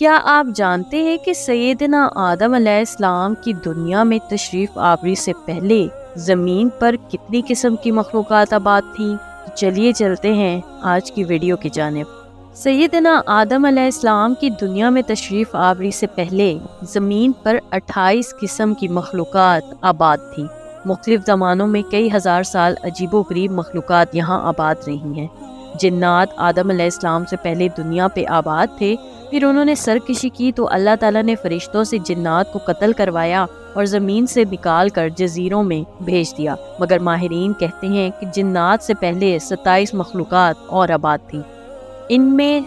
کیا آپ جانتے ہیں کہ سیدنا آدم علیہ السلام کی دنیا میں تشریف آوری سے پہلے زمین پر کتنی قسم کی مخلوقات آباد تھیں؟ چلیے چلتے ہیں آج کی ویڈیو کی جانب۔ سیدنا آدم علیہ السلام کی دنیا میں تشریف آوری سے پہلے زمین پر 28 قسم کی مخلوقات آباد تھیں۔ مختلف زمانوں میں کئی ہزار سال عجیب و غریب مخلوقات یہاں آباد رہی ہیں۔ جنات آدم علیہ السلام سے پہلے دنیا پہ آباد تھے، پھر انہوں نے سرکشی کی تو اللہ تعالیٰ نے فرشتوں سے جنات کو قتل کروایا اور زمین سے نکال کر جزیروں میں بھیج دیا، مگر ماہرین کہتے ہیں کہ جنات سے پہلے 27 مخلوقات اور آباد تھیں۔ ان میں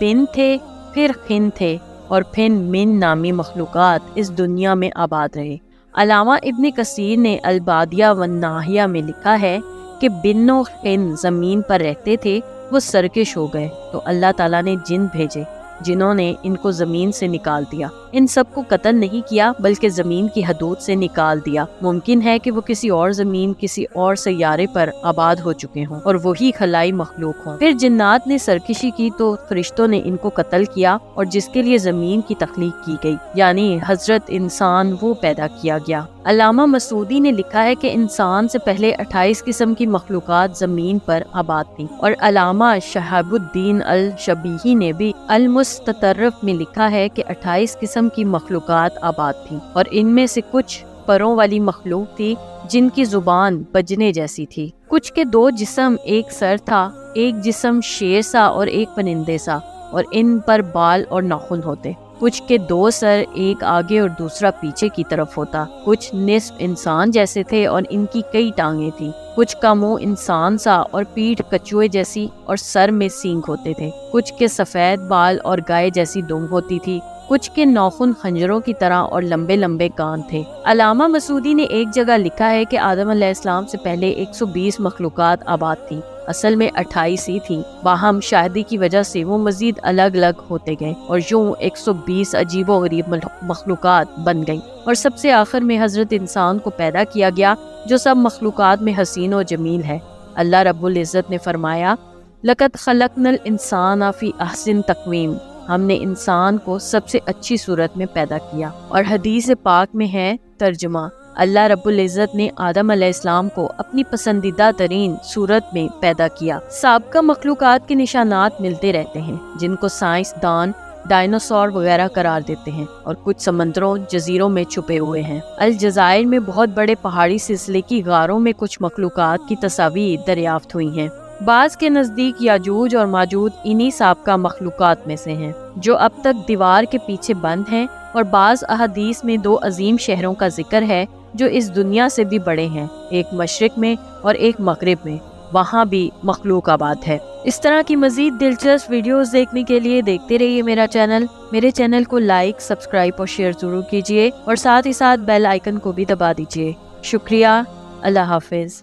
بن تھے، پھر خن تھے، اور پھر من نامی مخلوقات اس دنیا میں آباد رہے۔ علامہ ابن کثیر نے البادیہ والنہایہ میں لکھا ہے کہ بن و خن زمین پر رہتے تھے، وہ سرکش ہو گئے تو اللہ تعالیٰ نے جن بھیجے جنہوں نے ان کو زمین سے نکال دیا۔ ان سب کو قتل نہیں کیا بلکہ زمین کی حدود سے نکال دیا۔ ممکن ہے کہ وہ کسی اور زمین، کسی اور سیارے پر آباد ہو چکے ہوں اور وہی خلائی مخلوق ہوں۔ پھر جنات نے سرکشی کی تو فرشتوں نے ان کو قتل کیا اور جس کے لیے زمین کی تخلیق کی گئی، یعنی حضرت انسان وہ پیدا کیا گیا۔ علامہ مسعودی نے لکھا ہے کہ انسان سے پہلے 28 قسم کی مخلوقات زمین پر آباد تھیں، اور علامہ شہاب الدین الشبیہی نے بھی المستطرف میں لکھا ہے کہ 28 قسم کی مخلوقات آباد تھیں، اور ان میں سے کچھ پروں والی مخلوق تھی جن کی زبان بجنے جیسی تھی، کچھ کے 2 جسم، ایک سر تھا، ایک جسم شیر سا اور ایک پرندے سا، اور ان پر بال اور ناخن ہوتے، کچھ کے 2 سر، ایک آگے اور دوسرا پیچھے کی طرف ہوتا، کچھ نصف انسان جیسے تھے اور ان کی کئی ٹانگیں تھیں، کچھ کا منہ انسان سا اور پیٹھ کچھوے جیسی اور سر میں سینگ ہوتے تھے، کچھ کے سفید بال اور گائے جیسی دونگ ہوتی تھی، کچھ کے ناخن خنجروں کی طرح اور لمبے لمبے کان تھے۔ علامہ مسعودی نے ایک جگہ لکھا ہے کہ آدم علیہ السلام سے پہلے 120 مخلوقات آباد تھیں، اصل میں 28 ہی تھیں، باہم شاہدی کی وجہ سے وہ مزید الگ الگ ہوتے گئے اور یوں 120 عجیب و غریب مخلوقات بن گئیں، اور سب سے آخر میں حضرت انسان کو پیدا کیا گیا جو سب مخلوقات میں حسین و جمیل ہے۔ اللہ رب العزت نے فرمایا، لَقَدْ خَلَقْنَا الْإِنسَانَ فِي أَحْسَنِ تَقْوِيمٍ، ہم نے انسان کو سب سے اچھی صورت میں پیدا کیا۔ اور حدیث پاک میں ہے ترجمہ، اللہ رب العزت نے آدم علیہ السلام کو اپنی پسندیدہ ترین صورت میں پیدا کیا۔ سابقہ مخلوقات کے نشانات ملتے رہتے ہیں جن کو سائنس دان ڈائناسور وغیرہ قرار دیتے ہیں، اور کچھ سمندروں، جزیروں میں چھپے ہوئے ہیں۔ الجزائر میں بہت بڑے پہاڑی سلسلے کی غاروں میں کچھ مخلوقات کی تصاویر دریافت ہوئی ہیں۔ بعض کے نزدیک یاجوج اور ماجوج انہی سابقہ مخلوقات میں سے ہیں جو اب تک دیوار کے پیچھے بند ہیں، اور بعض احادیث میں 2 عظیم شہروں کا ذکر ہے جو اس دنیا سے بھی بڑے ہیں، ایک مشرق میں اور ایک مغرب میں، وہاں بھی مخلوق آباد ہے۔ اس طرح کی مزید دلچسپ ویڈیوز دیکھنے کے لیے دیکھتے رہیے میرے چینل کو لائک، سبسکرائب اور شیئر ضرور کیجیے، اور ساتھ ہی ساتھ بیل آئیکن کو بھی دبا دیجیے۔ شکریہ، اللہ حافظ۔